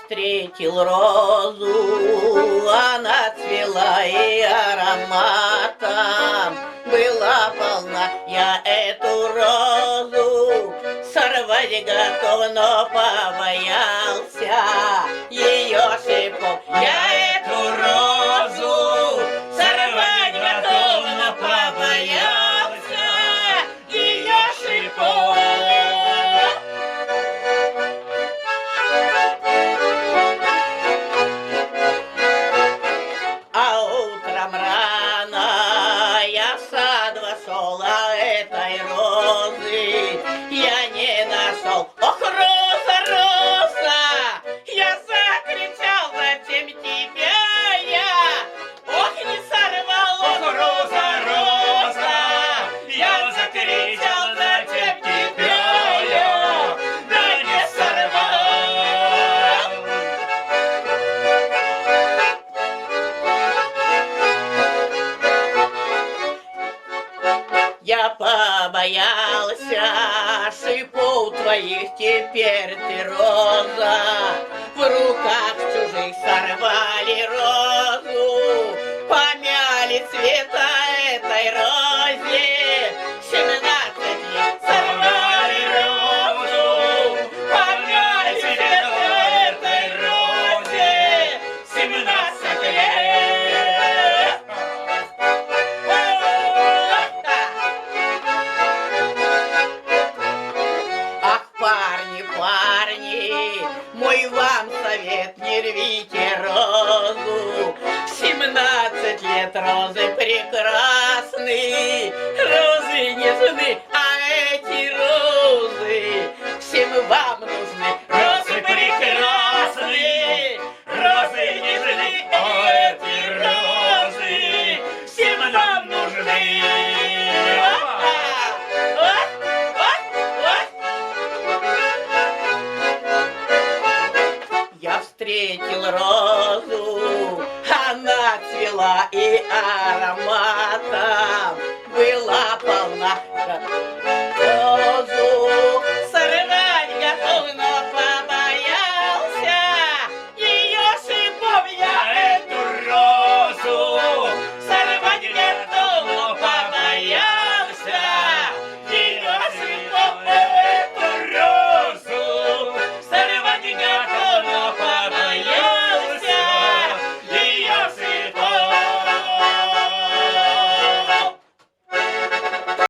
встретил розу, она цвела и ароматом была полна. Я эту розу сорвать готов, но побоялся ее шипов. Я эту розу сорвать готов, но побоялся ее шипов. А утром рано я в сад вошел, а этой розы я не нашел. Ох, роза, роза! Я закричал, зачем тебя я? Ох, не сорвал. Ох, роза, роза! Я закричал, зачем тебя я? Да не сорвал. Я побоялся шипов твоих, теперь ты, роза, в руках чужих сорвали розу, помяли цвета этой розе. 17 лет сорвали розу, помяли цвета этой розе. 17 лет. Ах, парни, парни, мой вам совет, не рвите розу. 17 лет розы прекрасны, розы нежны, а эти розы всем вам нужны. Розы прекрасны, розы нежны, а эти розы всем нам нужны. Я встретил розу, она цвела и ароматом была полна. Розу